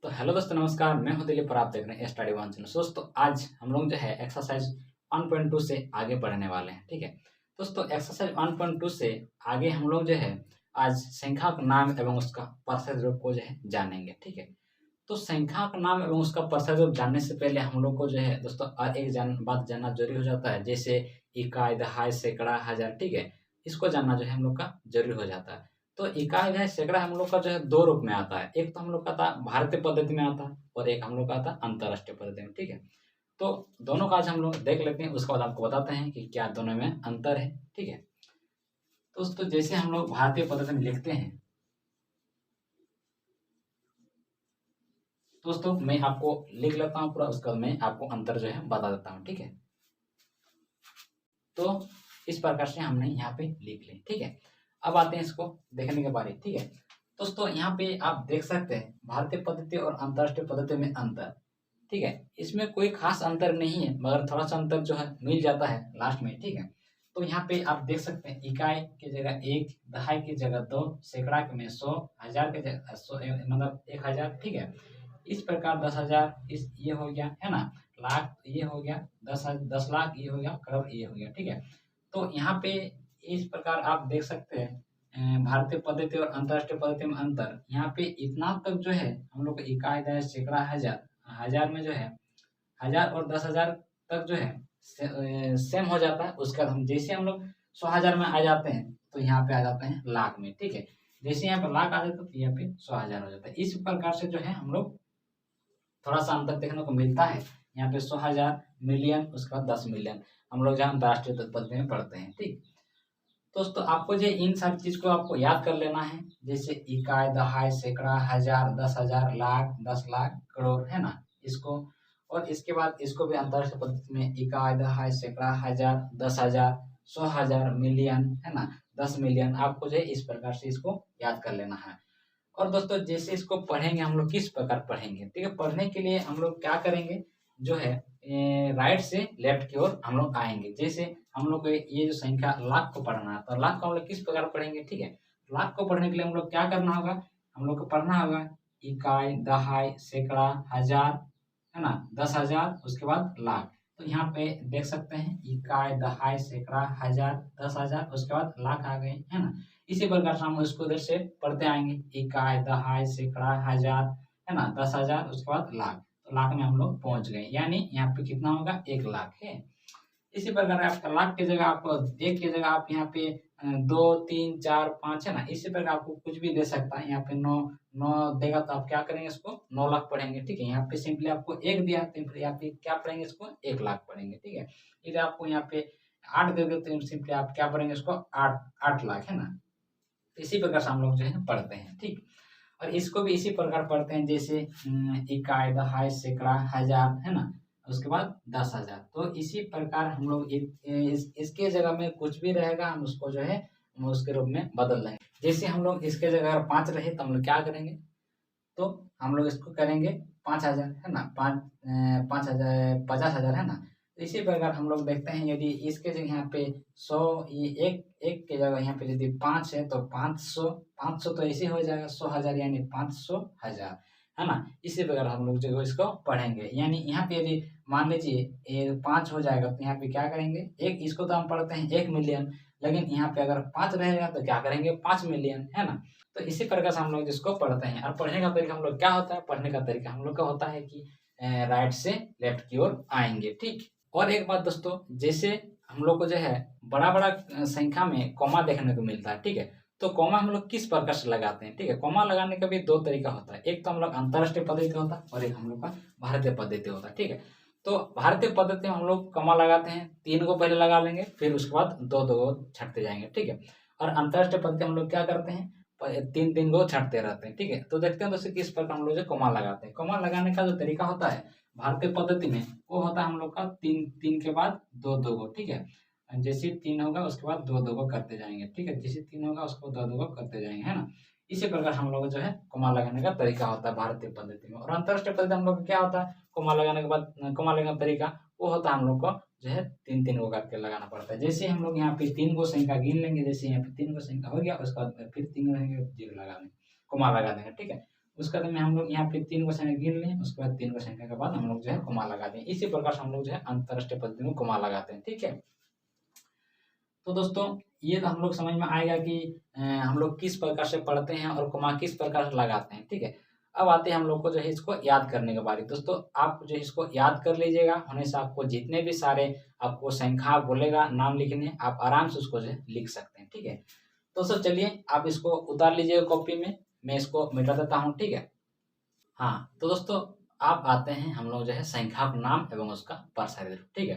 तो हेलो दोस्तों, नमस्कार। मैं हूं दिलीप और आप देख रहे हैं स्टडी वन चैनल। दोस्तों आज हम लोग जो है एक्सरसाइज 1.2 से आगे बढ़ने वाले हैं। ठीक है दोस्तों, एक्सरसाइज 1.2 से आगे हम लोग जो है आज संख्या का नाम एवं उसका परसेंट रूप को जो है जानेंगे। ठीक है, तो संख्या का नाम एवं उसका परसेंट रूप जानने से पहले हम लोग को जो है दोस्तों एक बात जानना जरूरी हो जाता है, जैसे इकाई, दहाई, सैकड़ा, हजार। ठीक है, इसको जानना जो है हम लोग का जरूरी हो जाता है। तो इकाई है सैकड़ा हम लोग का जो है दो रूप में आता है। एक तो हम लोग का था भारतीय पद्धति में आता है और एक हम लोग का था अंतरराष्ट्रीय पद्धति में। ठीक है, तो दोनों का आज हम लोग देख लेते हैं, उसके बाद आपको बताते हैं कि क्या दोनों में अंतर है। ठीक है दोस्तों, जैसे हम लोग भारतीय पद्धति में लिखते हैं, दोस्तों मैं आपको लिख लेता हूँ पूरा, उसके बाद मैं आपको अंतर जो है बता देता हूँ। ठीक है, तो इस प्रकार से हमने यहाँ पे लिख लिया। ठीक है, अब आते हैं इसको देखने के बारे। ठीक है दोस्तों, यहाँ पे आप देख सकते हैं भारतीय पद्धति और अंतर्राष्ट्रीय पद्धति में अंतर। ठीक है, इसमें कोई खास अंतर नहीं है, मगर थोड़ा सा अंतर जो है मिल जाता है लास्ट में। ठीक है, तो यहाँ पे आप देख सकते हैं इकाई की जगह एक, दहाई की जगह दो, सैकड़ा में 100, हजार की जगह 100 मतलब 1000। ठीक है, इस प्रकार 10,000 इस ये हो गया है ना, लाख ये हो गया, 10 लाख ये हो गया, करोड़ ये हो गया। ठीक है, तो यहाँ पे इस प्रकार आप देख सकते हैं भारतीय पद्धति और अंतर्राष्ट्रीय पद्धति में अंतर। यहाँ पे इतना तक जो है हम लोग इकाई, दहाई, सैकड़ा, हजार, हजार में जो है 1000 और 10,000 तक जो है सेम हो जाता है। उसके बाद हम जैसे हम लोग 100,000 में आ जाते हैं तो यहाँ पे आ जाते हैं लाख में। ठीक है, जैसे यहाँ पे लाख आ जाता है तो यहाँ पे 100,000 हो जाता है। इस प्रकार से जो है हम लोग थोड़ा सा अंतर देखने को मिलता है। यहाँ पे 100,000, मिलियन, उसके बाद 10 मिलियन हम लोग जहाँ अंतरराष्ट्रीय पद्धति में पढ़ते हैं। ठीक दोस्तों, आपको जो इन सारी चीज को आपको याद कर लेना है, जैसे इकाई, दहाई, सैकड़ा, हजार, 10,000, लाख, 10 लाख, करोड़, है ना, इसको। और इसके बाद इसको भी अंतरराष्ट्रीय पद्धति में इकाई, दहाई, सैकड़ा, हजार, 10,000, 100,000, मिलियन, है ना, 10 मिलियन। आपको जो है इस प्रकार से इसको याद कर लेना है। और दोस्तों जैसे इसको पढ़ेंगे हम लोग किस प्रकार पढ़ेंगे। ठीक है, पढ़ने के लिए हम लोग क्या करेंगे, जो है राइट से लेफ्ट की ओर हम लोग आएंगे। जैसे हम लोग को ये जो संख्या लाख को पढ़ना है तो लाख को हम लोग किस प्रकार पढ़ेंगे। ठीक है, लाख को पढ़ने के लिए हम लोग क्या करना होगा, हम लोग को पढ़ना होगा इकाई, दहाई, सैकड़ा, हजार, है ना, 10,000, उसके बाद लाख। तो यहाँ पे देख सकते हैं इकाई, दहाई, सैकड़ा, हजार, 10,000, उसके बाद लाख आ गए, है ना। इसी प्रकार से हम इसको उधर से पढ़ते आएंगे, इकाई, दहाई, सैकड़ा, हजार, है ना, 10,000, उसके बाद लाख। तो लाख में हम लोग पहुंच गए, यानी यहाँ पे कितना होगा, 1 लाख है। इसी प्रकार आपका लाख की जगह आप एक की जगह आप यहाँ पे 2, 3, 4, 5, है ना, इसी प्रकार आपको कुछ भी दे सकता है। यहाँ पे 9 9 देगा तो आप क्या करेंगे, इसको 9 लाख पढ़ेंगे। ठीक है, यहाँ पे सिंपली आपको एक दिया तो फिर यहाँ पे क्या पढ़ेंगे, इसको 1 लाख पढ़ेंगे। ठीक है, इधर आपको यहाँ पे 8 दे देते हैं, सिंपली आप क्या पढ़ेंगे, इसको 8 लाख, है ना। इसी प्रकार से हम लोग जो है पढ़ते हैं। ठीक, और इसको भी इसी प्रकार पढ़ते हैं, जैसे इकाई, दहाई, सैकड़ा, हजार, है ना, उसके बाद 10,000। तो इसी प्रकार हम लोग इसके जगह में कुछ भी रहेगा हम उसको जो है हम उसके रूप में बदल देंगे। जैसे हम लोग इसके जगह अगर 5 रहे तो हम लोग क्या करेंगे, तो हम लोग इसको करेंगे 5,000, है ना, 5,000, 50,000, है ना। तो इसी प्रकार हम लोग देखते हैं, यदि इसके जगह यहाँ पे 100, ये एक एक के जगह यहाँ पे यदि 5 है तो 500, 500 तो ऐसे हो जाएगा 100,000, यानी 500,000, है ना। इसी प्रकार हम लोग जो है इसको पढ़ेंगे, यानी यहाँ पे यदि मान लीजिए ये 5 हो जाएगा तो यहाँ पे क्या करेंगे, एक इसको तो हम पढ़ते हैं 1 मिलियन, लेकिन यहाँ पे अगर 5 रहेगा तो क्या करेंगे, 5 मिलियन, है ना। तो इसी प्रकार से हम लोग जिसको पढ़ते हैं। और पढ़ने का तरीका हम लोग क्या होता है, पढ़ने का तरीका हम लोग का होता है कि राइट से लेफ्ट की ओर आएंगे। ठीक, और एक बात दोस्तों, जैसे हम लोग को जो है बड़ा बड़ा संख्या में कॉमा देखने को मिलता है। ठीक है, तो कॉमा हम लोग किस प्रकार से लगाते हैं। ठीक है, कॉमा लगाने का भी दो तरीका होता है, एक तो हम लोग अंतरराष्ट्रीय पद्धति होता है और एक हम लोग का भारतीय पद्धति होता है। ठीक है, तो भारतीय पद्धति में हम लोग कॉमा लगाते हैं, 3 को पहले लगा लेंगे, फिर उसके बाद 2 2 को छटते जाएंगे। ठीक है, और अंतरराष्ट्रीय पद्धति हम लोग क्या करते हैं, 3 3 को छटते रहते हैं। ठीक है, तो देखते हैं दोस्तों किस प्रकार हम लोग जो कॉमा लगाते हैं। कॉमा लगाने का जो तरीका होता है भारतीय पद्धति में, वो होता है हम लोग का 3 3 के बाद 2 2 को। ठीक है, जैसे 3 होगा उसके बाद 2 2 को करते जाएंगे। ठीक है, जैसे 3 होगा उसको 2 2 को करते जाएंगे, है ना। इसी प्रकार हम लोग जो है कॉमा लगाने का तरीका होता है भारतीय पद्धति में। और अंतरराष्ट्रीय पद्धति हम लोग का क्या होता है, कॉमा लगाने के बाद कॉमा लगाने का तरीका वो होता है हम लोग को जो है 3 3 को करके लगाना पड़ता है। जैसे हम लोग यहाँ पे 3 को संख्या गिन लेंगे, जैसे यहाँ पे 3 को संख्या हो गया, उसके बाद फिर 3 रहेंगे, जीरो लगा देंगे, कॉमा लगा देंगे। ठीक है, उसके बाद में हम लोग यहाँ पे 3 को संख्या गिन लें, उसके बाद 3 को संख्या के बाद हम लोग जो है कोमा लगा दें। इसी प्रकार से हम लोग जो है अंतरराष्ट्रीय पद्धति में कोमा लगाते हैं, ठीक है। तो दोस्तों ये तो हम लोग समझ में आएगा कि हम लोग किस प्रकार से पढ़ते हैं और कोमा किस प्रकार से लगाते हैं, ठीक है। अब आते हैं हम लोग को जो है इसको याद करने के बारे। दोस्तों आप जो है इसको याद कर लीजिएगा, होने से आपको जितने भी सारे आपको संख्या बोलेगा नाम लिखने, आप आराम से उसको जो है लिख सकते हैं, ठीक है। तो सर चलिए आप इसको उतार लीजिएगा कॉपी में, मैं इसको मिटा देता हूँ, ठीक है। हाँ, तो दोस्तों आप आते हैं हम लोग जो है संख्या का नाम एवं उसका प्रसारित रूप, ठीक है।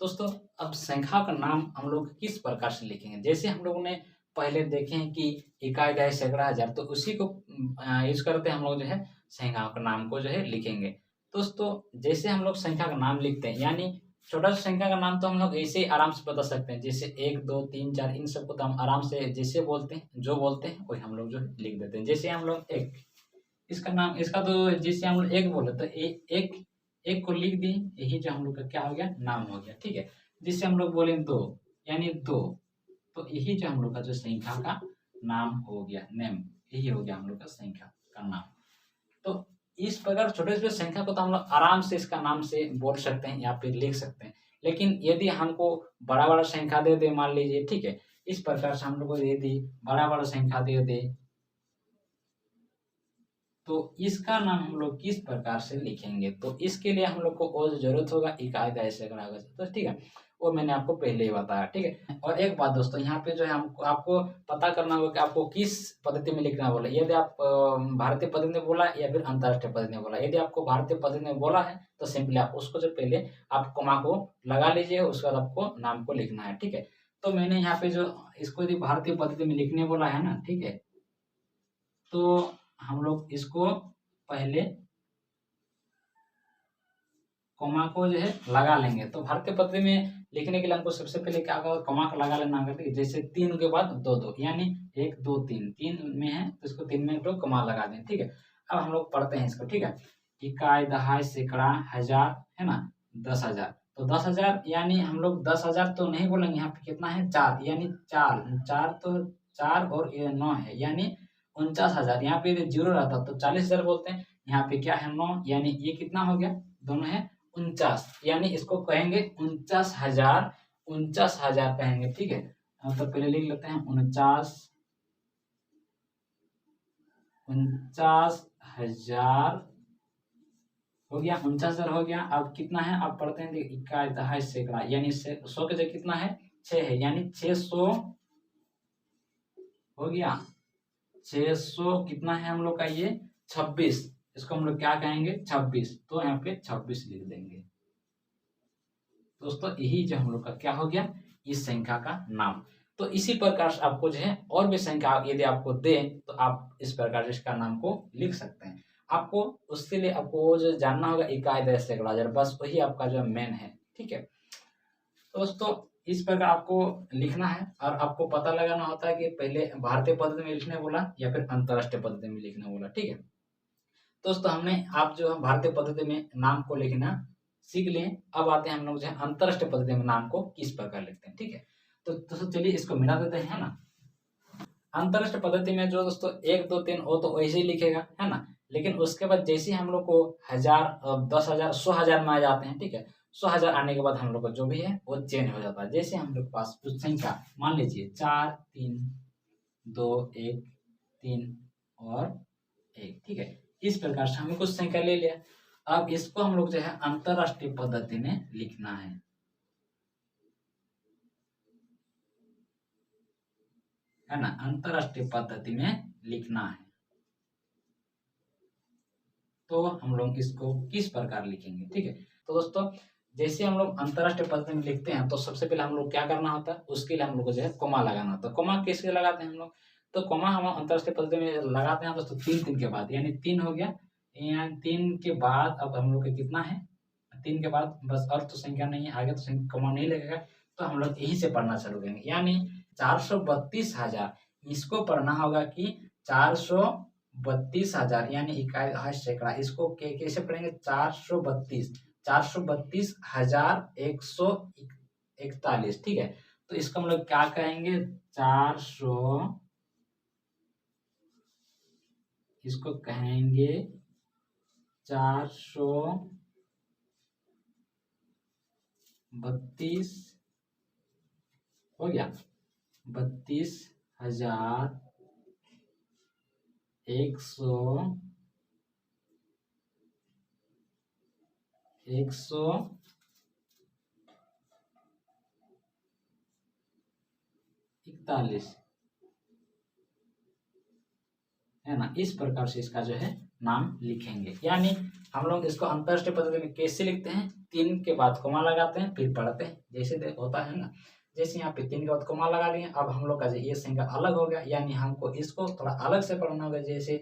दोस्तों अब संख्या का नाम हम लोग किस प्रकार से लिखेंगे, जैसे हम लोगों ने पहले देखे हैं कि इकाई, दहाई, सैकड़ा, हजार, तो उसी को यूज करते हैं हम लोग जो है संख्या का नाम को जो है लिखेंगे। दोस्तों जैसे हम लोग संख्या का नाम लिखते हैं, यानी छोटा सा संख्या का नाम तो हम लोग ऐसे ही आराम से बता सकते हैं, जैसे 1 2 3 4 इन सबको तो हम आराम से जैसे बोलते हैं, जो बोलते हैं वही हम लोग जो है लिख देते हैं। जैसे हम लोग एक, इसका नाम, इसका तो जिससे हम लोग एक बोले तो एक एक को लिख दिए, यही जो हम लोग का क्या हो गया, नाम हो गया, ठीक है। जिससे हम लोग बोले दो, यानी दो, तो यही जो हम लोग का जो संख्या का नाम हो गया, नेम, यही हो गया हम लोग का संख्या का नाम। तो इस प्रकार छोटे छोटे संख्या को तो हम लोग आराम से इसका नाम से बोल सकते हैं या फिर लिख सकते हैं। लेकिन यदि हमको बड़ा बड़ा संख्या दे दे, मान लीजिए, ठीक है, इस प्रकार से हम लोग को यदि बड़ा बड़ा संख्या दे दे, तो इसका नाम हम लोग किस प्रकार से लिखेंगे, तो इसके लिए हम लोग को और जरूरत होगा इकाई, दहाई, सैकड़ा, गज, तो ठीक है, वो मैंने आपको पहले ही बताया, ठीक है। और एक बात दोस्तों, यहाँ पे जो है हमको आपको पता करना होगा कि आपको किस पद्धति में लिखना बोला। यदि आप भारतीय पद्धति में बोला या फिर अंतरराष्ट्रीय पद्धति में बोला। यदि आपको भारतीय पद्धति में बोला है तो सिंपली आप उसको जो पहले आप कोमा को लगा लीजिए, उसके बाद आपको नाम को लिखना है, ठीक है। तो मैंने यहाँ पे जो इसको यदि भारतीय पद्धति में लिखने बोला है ना, ठीक है, तो हम लोग इसको पहले कोमा को जो है लगा लेंगे। तो भारतीय पद्धति में लिखने के लिए हमको सबसे पहले क्या होगा, कोमा को लगा लेना होगा, जैसे 3 के बाद 2 2, यानी 1 2 3, 3 में है तो इसको 3 में तो कोमा लगा दें, ठीक है। अब हम लोग पढ़ते हैं इसको, ठीक है। इकाई, दहाई, सैकड़ा, हजार, है ना, 10,000। तो 10,000 यानी हम लोग 10,000 तो नहीं बोलेंगे, यहाँ पे कितना है, 4, यानी 4 4, तो 4 और ये 9 है, यानी 49,000। यहाँ पे यदि जीरो रहता तो 40,000 बोलते हैं, यहाँ पे क्या है, 9, यानी ये कितना हो गया, दोनों है 49, यानी इसको कहेंगे 49,000, 49,000 कहेंगे, ठीक है। तो पहले लिख लेते हैं 49,000 हो गया, 49,000 हो गया। अब कितना है, अब पढ़ते हैं, इकाई, दहाई, सैकड़ा, यानी 100 के जगह कितना है, 6 है, यानी 600 हो गया। 600 कितना है हम लोग का, ये 26, इसको हम लोग क्या कहेंगे, 26, तो यहाँ पे 26 लिख देंगे। दोस्तों यही जो हम लोग का क्या हो गया, इस संख्या का नाम। तो इसी प्रकार से आपको जो है और भी संख्या यदि आपको दे तो आप इस प्रकार से इसका नाम को लिख सकते हैं। आपको उसके लिए आपको वो जो जानना होगा इकाई, दहाई, सैकड़ा, हजार, बस वही आपका जो मेन है, ठीक है। तो दोस्तों इस प्रकार आपको लिखना है और आपको पता लगाना होता है कि पहले भारतीय पद्धति में लिखने बोला या फिर अंतरराष्ट्रीय पद्धति में लिखने बोला, ठीक है। दोस्तों हमने आप जो भारतीय पद्धति में नाम को लिखना सीख लिए, अब आते हैं हम लोग जो है अंतरराष्ट्रीय पद्धति में नाम को किस प्रकार लिखते हैं, ठीक है। तो दोस्तों चलिए इसको मिला देते हैं ना। अंतरराष्ट्रीय पद्धति में जो दोस्तों 1 2 3 वो तो वैसे ही लिखेगा, है ना, लेकिन उसके बाद जैसे हम लोग को 1000, 10,000, 100,000 में आ जाते हैं, ठीक है। 100,000 आने के बाद हम लोग का जो भी है वो चेंज हो जाता है। जैसे हम लोग के पास कुछ संख्या मान लीजिए 4 3 2 1 3 और 1, ठीक है। इस प्रकार से हमें कुछ संख्या ले लिया। अब इसको हम लोग जो है अंतरराष्ट्रीय पद्धति में लिखना है ना, अंतरराष्ट्रीय पद्धति में लिखना है। तो हम लोग इसको किस प्रकार लिखेंगे, ठीक है। तो दोस्तों जैसे हम लोग अंतरराष्ट्रीय पद्धति में लिखते हैं तो सबसे पहले हम लोग क्या करना होता है, उसके लिए हम लोग को जो है कोमा लगाना होता है। कोमा किसके लगाते हैं हम लोग, तो कोमा हम अंतरराष्ट्रीय पद्धति में लगाते हैं दोस्तों 3 3 के बाद, यानी 3 हो गया, यहाँ 3 के बाद अब हम लोग का कितना है, 3 के बाद बस, और तो संख्या नहीं है, आगे तो संख्या कोमा नहीं लगेगा, तो हम लोग यहीं से पढ़ना चालू करेंगे, यानी 432,000, इसको पढ़ना होगा कि 432,000, यानी इकाई, दहाई, सैकड़ा, इसको कैसे पढ़ेंगे, 432,141, ठीक है। तो इसको हम लोग क्या कहेंगे, 400 इसको कहेंगे 432 हो गया 32,141 है ना। इस प्रकार से इसका जो है नाम लिखेंगे। यानी हम लोग इसको अंतरराष्ट्रीय पद्धति में कैसे लिखते हैं, 3 के बाद कोमा लगाते हैं फिर पढ़ते हैं, जैसे होता है ना। जैसे यहाँ पे 3 के बाद कोमा लगा लिए, अब हम लोग का जो ये संख्या अलग हो गया, यानी हमको इसको थोड़ा अलग से पढ़ना होगा। जैसे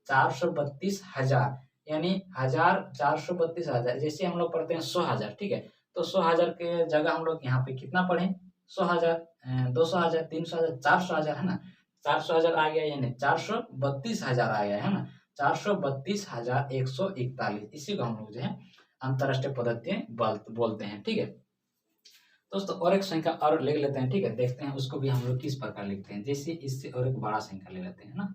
432,000 यानी 432,000, जैसे हम लोग पढ़ते हैं 100,000, ठीक है। तो 100,000 के जगह हम लोग यहाँ पे कितना पढ़ें, 100,000, 200,000, 300,000, 400,000 है ना। 400,000 आ गया, यानी 432,000 आ गया है ना। 432,141, इसी को हम लोग जो है अंतरराष्ट्रीय पद्धति बोलते हैं, ठीक है। दोस्तों और एक संख्या और ले लेते हैं, ठीक है। देखते हैं उसको भी हम लोग किस प्रकार लिखते हैं। जैसे इससे और एक बड़ा संख्या ले लेते हैं ना,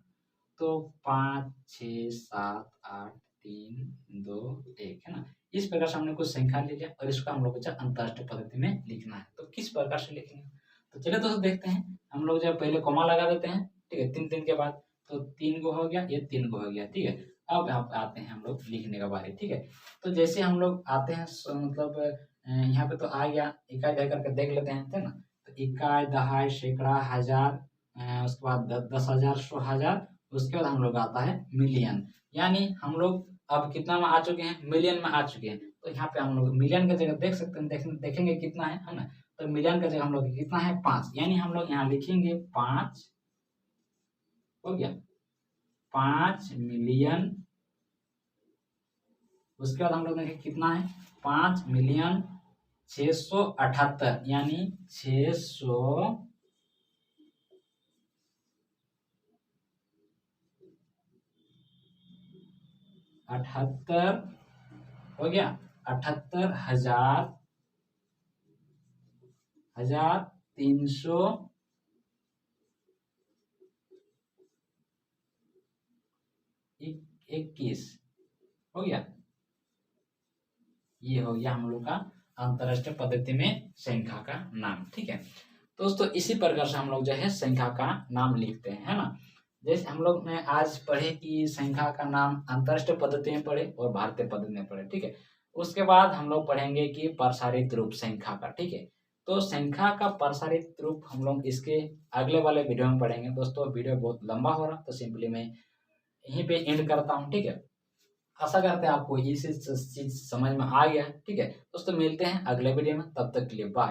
तो 5, 6, 7, 8, 3, 2, 1 है ना। इस प्रकार से हमने कुछ संख्या ले लिया और इसको हम लोग को अंतरराष्ट्रीय पद्धति में लिखना है। तो किस प्रकार से लिखेंगे, तो चलिए दोस्तों देखते हैं। हम लोग जब पहले कोमा लगा देते हैं, ठीक है, 3 के बाद, तो 3 को हो गया, ये 3 को हो गया, ठीक है। अब यहाँ पे आते हैं हम लोग लिखने का बारी, ठीक है। तो जैसे हम लोग आते हैं मतलब यहाँ पे तो आ गया, इकाई दहाई करके देख लेते हैं, ठीक ना। तो इकाई, दहाई, सैकड़ा, हजार, उसके बाद 10,000, 100,000, उसके बाद हम लोग आता है मिलियन। यानी हम लोग अब कितना में आ चुके हैं, मिलियन में आ चुके हैं। तो यहाँ पे हम लोग मिलियन की जगह देख सकते हैं, देखेंगे कितना है ना। तो मिलियन का जगह हम लोग कितना है, 5, यानी हम लोग यहाँ लिखेंगे 5 हो गया, 5 मिलियन। उसके बाद हम लोग देखें कितना है, 5,678,000, यानी 678 हो गया, 78,321 हो गया। ये हो गया हम लोग का अंतरराष्ट्रीय पद्धति में संख्या का नाम, ठीक है। दोस्तों इसी प्रकार से हम लोग जो है संख्या का नाम लिखते हैं, है ना। जैसे हम लोग ने आज पढ़े कि संख्या का नाम अंतरराष्ट्रीय पद्धति में पढ़े और भारतीय पद्धति में पढ़े, ठीक है। उसके बाद हम लोग पढ़ेंगे कि प्रसारित रूप संख्या का, ठीक है। तो संख्या का प्रसारित रूप हम लोग इसके अगले वाले वीडियो में पढ़ेंगे। दोस्तों वीडियो बहुत लंबा हो रहा, तो सिंपली मैं यहीं पे एंड करता हूँ, ठीक है। आशा करते हैं आपको ये चीज समझ में आ गया, ठीक है। दोस्तों मिलते हैं अगले वीडियो में, तब तक के लिए बाय।